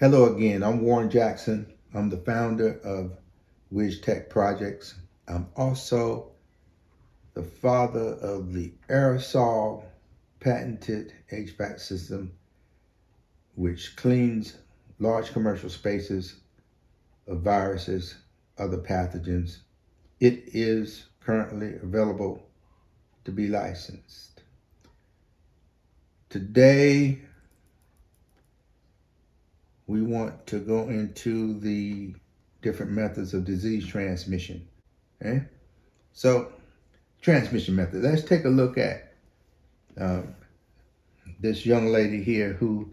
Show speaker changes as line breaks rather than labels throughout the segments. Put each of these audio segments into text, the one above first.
Hello again, I'm Warren Jackson. I'm the founder of Wiz Tech Projects. I'm also the father of the Aerosol patented HVAC system, which cleans large commercial spaces of viruses, other pathogens. It is currently available to be licensed. Today, we want to go into the different methods of disease transmission. Okay? So, transmission method. Let's take a look at um, this young lady here who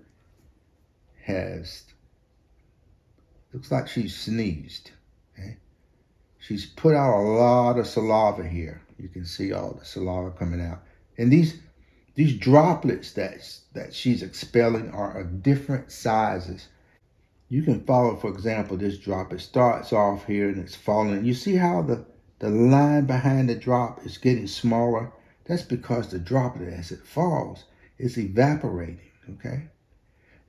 has, looks like she's sneezed. Okay? She's put out a lot of saliva here. You can see all the saliva coming out. And these droplets that she's expelling are of different sizes. You can follow, for example, this drop. It starts off here and it's falling. You see how the line behind the drop is getting smaller? That's because the droplet, as it falls, is evaporating, okay?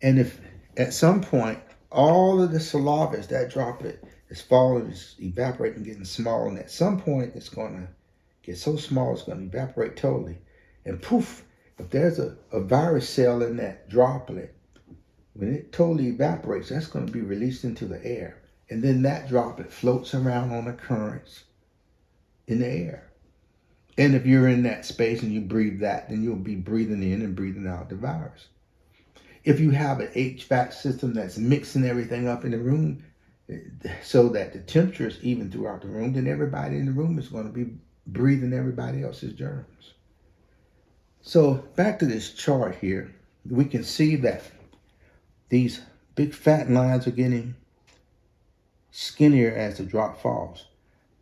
And if at some point, all of the saliva, as that droplet is falling, is evaporating, getting small, and at some point, it's going to get so small, it's going to evaporate totally. And poof, if there's a virus cell in that droplet, when it totally evaporates, that's going to be released into the air. And then that droplet floats around on the currents in the air. And if you're in that space and you breathe that, then you'll be breathing in and breathing out the virus. If you have an HVAC system that's mixing everything up in the room so that the temperature is even throughout the room, then everybody in the room is going to be breathing everybody else's germs. So back to this chart here, we can see that these big fat lines are getting skinnier as the drop falls.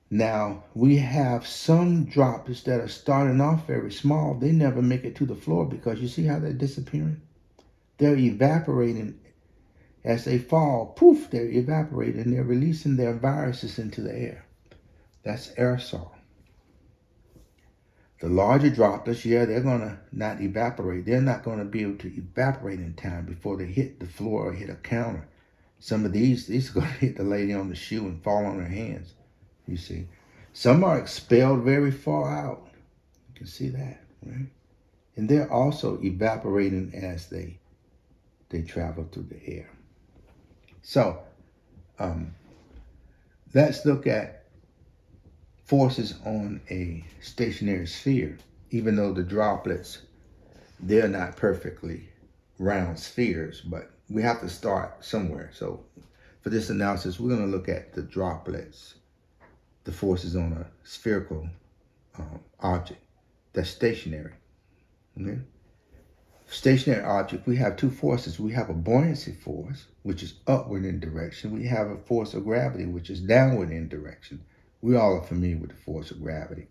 Now, we have some droplets that are starting off very small. They never make it to the floor because you see how they're disappearing? They're evaporating as they fall. Poof, they're evaporating. They're releasing their viruses into the air. That's aerosol. The larger droplets, yeah, they're going to not evaporate. They're not going to be able to evaporate in time before they hit the floor or hit a counter. Some of these are going to hit the lady on the shoe and fall on her hands, you see. Some are expelled very far out. You can see that, right? And they're also evaporating as they travel through the air. So, let's look at forces on a stationary sphere. Even though the droplets, they're not perfectly round spheres, but we have to start somewhere. So for this analysis, we're going to look at the droplets, the forces on a spherical object that's stationary. Okay? Stationary object, we have two forces. We have a buoyancy force, which is upward in direction. We have a force of gravity, which is downward in direction. We all are familiar with the force of gravity.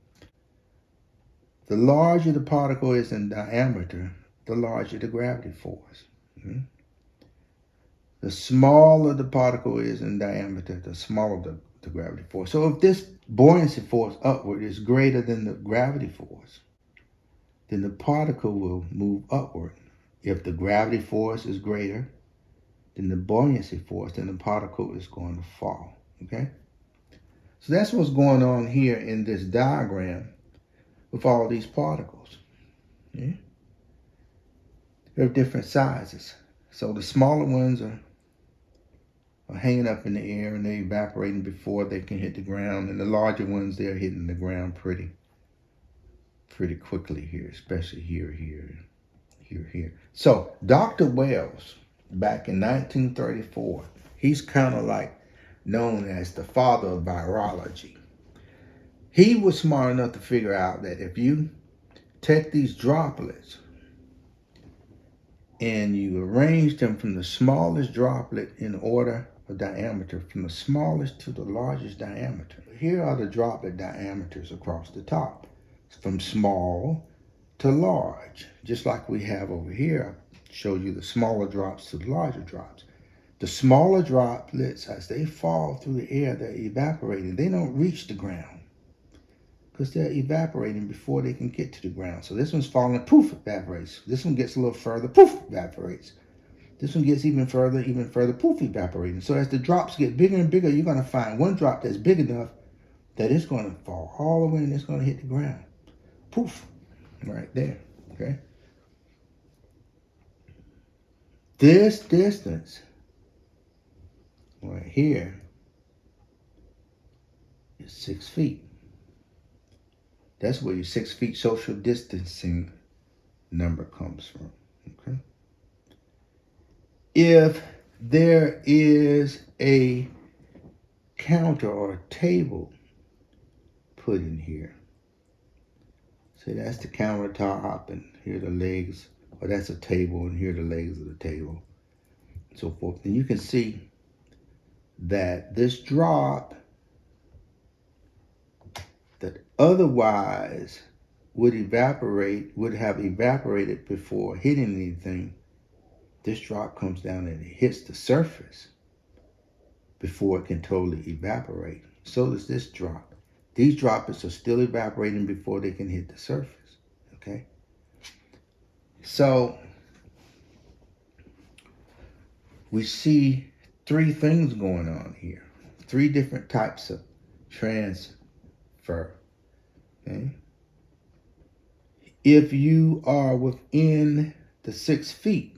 The larger the particle is in diameter, the larger the gravity force. Mm-hmm. The smaller the particle is in diameter, the smaller the gravity force. So if this buoyancy force upward is greater than the gravity force, then the particle will move upward. If the gravity force is greater than the buoyancy force, then the particle is going to fall. Okay? So that's what's going on here in this diagram with all these particles. Yeah? They're of different sizes. So the smaller ones are hanging up in the air and they're evaporating before they can hit the ground. And the larger ones, they're hitting the ground pretty quickly here, especially here. So Dr. Wells, back in 1934, he's kind of like known as the father of virology. He was smart enough to figure out that if you take these droplets and you arrange them from the smallest droplet in order of diameter, from the smallest to the largest diameter. Here are the droplet diameters across the top, from small to large, just like we have over here. I showed you the smaller drops to the larger drops. The smaller droplets, as they fall through the air, they're evaporating. They don't reach the ground because they're evaporating before they can get to the ground. So this one's falling, poof, evaporates. This one gets a little further, poof, evaporates. This one gets even further, poof, evaporating. So as the drops get bigger and bigger, you're going to find one drop that's big enough that it's going to fall all the way and it's going to hit the ground. Poof, right there, okay? This distance right here is 6 feet. That's where your 6 feet social distancing number comes from, okay? If there is a counter or a table put in here, say that's the countertop and here are the legs, or that's a table and here are the legs of the table, and so forth, then you can see that this drop that otherwise would have evaporated before hitting anything, this drop comes down and it hits the surface before it can totally evaporate. So does this drop. These droplets are still evaporating before they can hit the surface, okay? So we see three things going on here. Three different types of transfer, okay? If you are within the 6 feet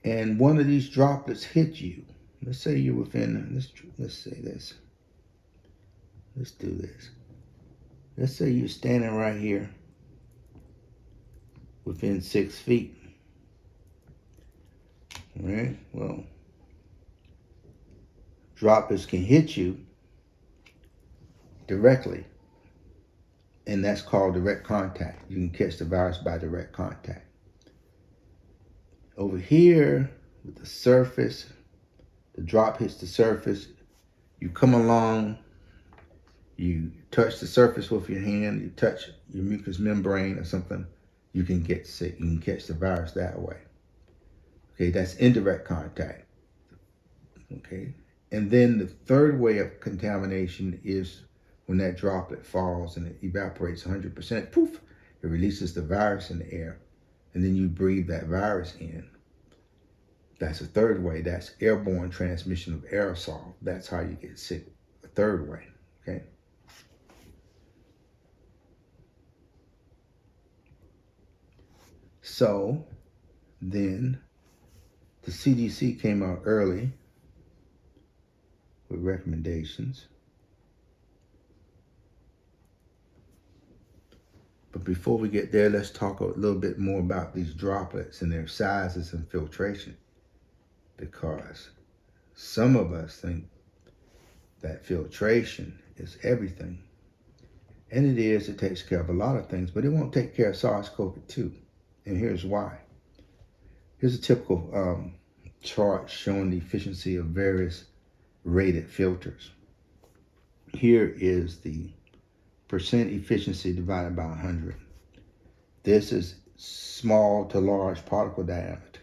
and one of these droplets hit you, let's say you're within, let's say this. Let's do this. Let's say you're standing right here within 6 feet. All right, well, droplets can hit you directly, and that's called direct contact. You can catch the virus by direct contact. Over here, with the surface, the drop hits the surface, you come along, you touch the surface with your hand, you touch your mucous membrane or something, you can get sick. You can catch the virus that way. Okay, that's indirect contact. Okay, and then the third way of contamination is when that droplet falls and it evaporates 100%, poof, it releases the virus in the air, and then you breathe that virus in. That's a third way. That's airborne transmission of aerosol. That's how you get sick, a third way, okay? So then the CDC came out early with recommendations. But before we get there, let's talk a little bit more about these droplets and their sizes and filtration, because some of us think that filtration is everything. And it is, it takes care of a lot of things, but it won't take care of SARS-CoV-2. And here's why. Here's a typical chart showing the efficiency of various rated filters. Here is the percent efficiency divided by 100. This is small to large particle diameter.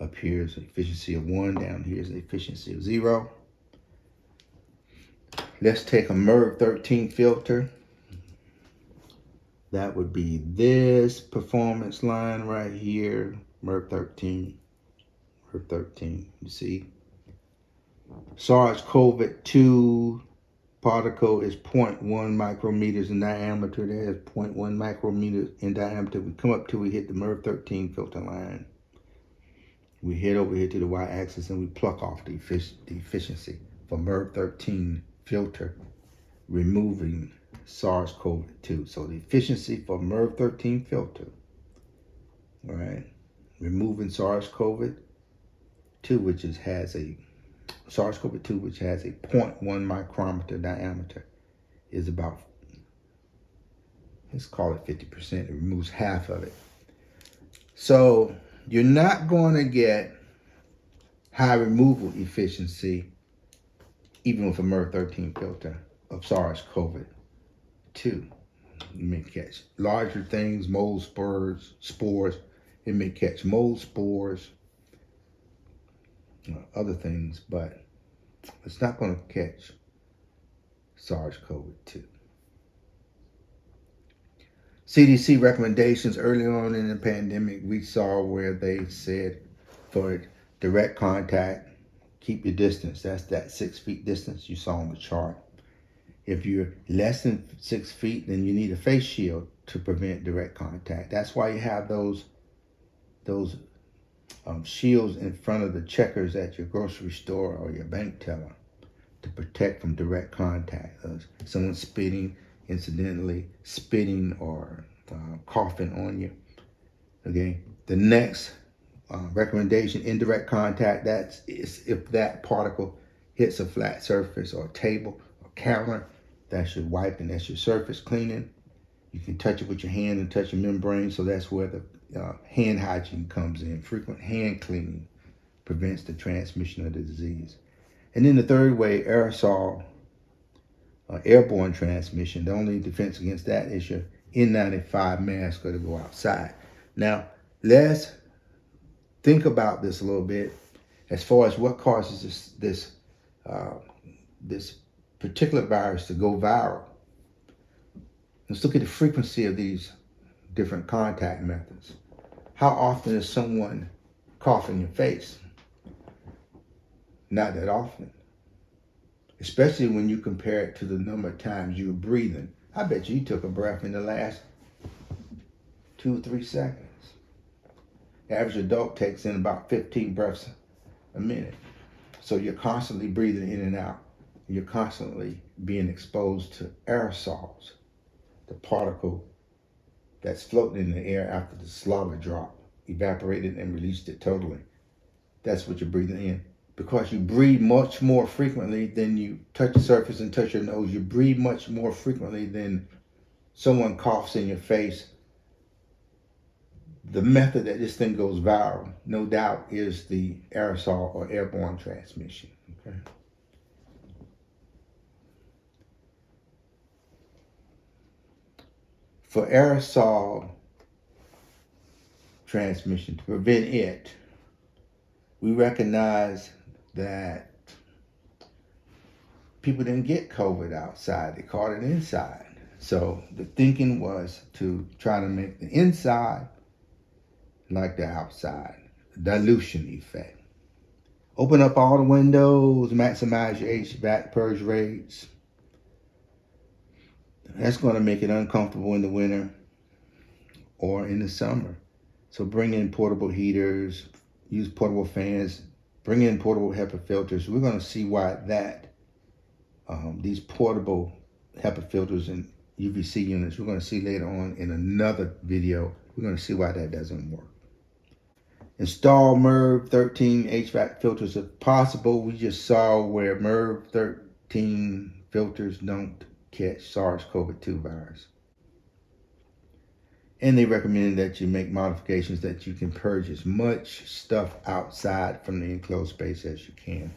Up here is the efficiency of 1, down here is the efficiency of 0. Let's take a MERV 13 filter. That would be this performance line right here, MERV 13, MERV 13, you see. SARS-CoV-2 particle is 0.1 micrometers in diameter. There's 0.1 micrometers in diameter. We come up till we hit the MERV 13 filter line. We head over here to the y-axis and we pluck off the efficiency for MERV 13 filter, removing SARS-CoV-2. So the efficiency for MERV 13 filter, all right, removing SARS-CoV-2, which has a 0.1 micrometer diameter, is about, let's call it 50%. It removes half of it. So you're not going to get high removal efficiency even with a MERV 13 filter of SARS-CoV-2. You may catch larger things, mold spores. It may catch mold spores, other things, but it's not going to catch SARS-CoV-2. CDC recommendations early on in the pandemic, we saw where they said for direct contact, keep your distance. That's that 6 feet distance you saw on the chart. If you're less than 6 feet, then you need a face shield to prevent direct contact. That's why you have those shields in front of the checkers at your grocery store or your bank teller to protect from direct contact. Someone spitting, incidentally spitting or coughing on you. Okay. The next recommendation, indirect contact, that's if that particle hits a flat surface or a table or counter, that's your wiping, that's your surface cleaning. You can touch it with your hand and touch a membrane, so that's where the hand hygiene comes in. Frequent hand cleaning prevents the transmission of the disease. And then the third way, aerosol, airborne transmission. The only defense against that is your N95 mask or to go outside. Now, let's think about this a little bit as far as what causes this particular virus to go viral. Let's look at the frequency of these different contact methods. How often is someone coughing in your face? Not that often. Especially when you compare it to the number of times you were breathing. I bet you took a breath in the last 2 or 3 seconds. The average adult takes in about 15 breaths a minute. So you're constantly breathing in and out. You're constantly being exposed to aerosols, the particle that's floating in the air after the slobber drop, evaporated and released it totally. That's what you're breathing in. Because you breathe much more frequently than you touch the surface and touch your nose. You breathe much more frequently than someone coughs in your face. The method that this thing goes viral, no doubt, is the aerosol or airborne transmission. Okay. For aerosol transmission, to prevent it, we recognize that people didn't get COVID outside, they caught it inside. So the thinking was to try to make the inside like the outside, dilution effect. Open up all the windows, maximize your HVAC purge rates. That's going to make it uncomfortable in the winter or in the summer. So bring in portable heaters, use portable fans, bring in portable HEPA filters. We're going to see why these portable HEPA filters and UVC units, we're going to see later on in another video, we're going to see why that doesn't work. Install MERV 13 HVAC filters if possible. We just saw where MERV 13 filters don't catch SARS-CoV-2 virus. And they recommend that you make modifications that you can purge as much stuff outside from the enclosed space as you can.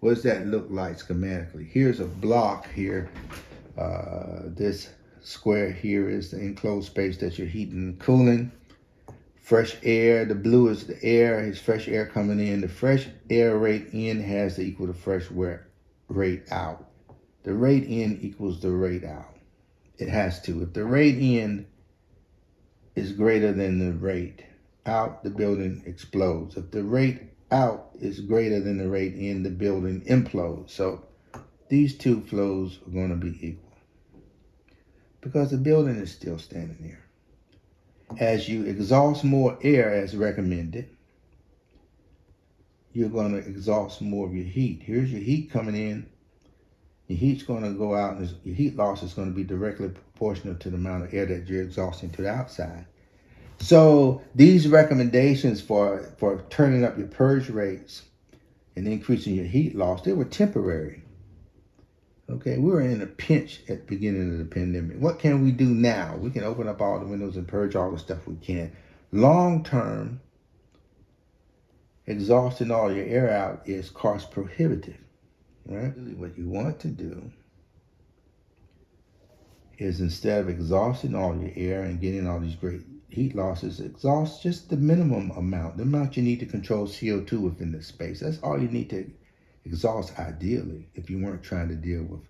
What does that look like schematically? Here's a block here. This square here is the enclosed space that you're heating and cooling. Fresh air, the blue is the air, it's fresh air coming in. The fresh air rate in has to equal the fresh rate out. The rate in equals the rate out. It has to. If the rate in is greater than the rate out, the building explodes. If the rate out is greater than the rate in, the building implodes. So these two flows are going to be equal because the building is still standing there. As you exhaust more air as recommended, you're going to exhaust more of your heat. Here's your heat coming in. Your heat's going to go out, and your heat loss is going to be directly proportional to the amount of air that you're exhausting to the outside. So these recommendations for turning up your purge rates and increasing your heat loss, they were temporary. Okay, we were in a pinch at the beginning of the pandemic. What can we do now? We can open up all the windows and purge all the stuff we can. Long term, exhausting all your air out is cost prohibitive. Right? What you want to do is, instead of exhausting all your air and getting all these great heat losses, exhaust just the minimum amount, the amount you need to control CO2 within the space. That's all you need to exhaust ideally if you weren't trying to deal with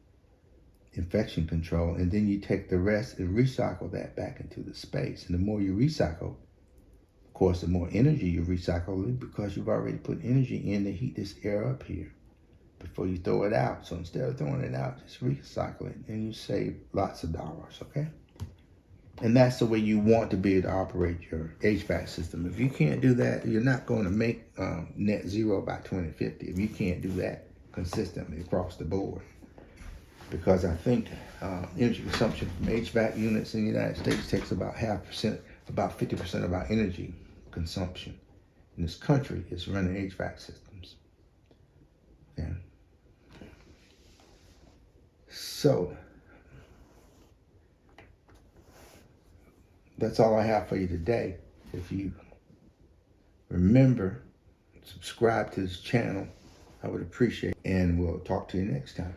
infection control, and then you take the rest and recycle that back into the space. And the more you recycle, of course, the more energy you recycle, because you've already put energy in to heat this air up here before you throw it out. So instead of throwing it out, just recycle it, and you save lots of dollars, okay? And that's the way you want to be able to operate your HVAC system. If you can't do that, you're not going to make net zero by 2050. If you can't do that consistently across the board. Because I think energy consumption from HVAC units in the United States takes about 50% of our energy consumption in this country is running HVAC systems. Okay. So that's all I have for you today. If you remember, subscribe to this channel, I would appreciate it. And we'll talk to you next time.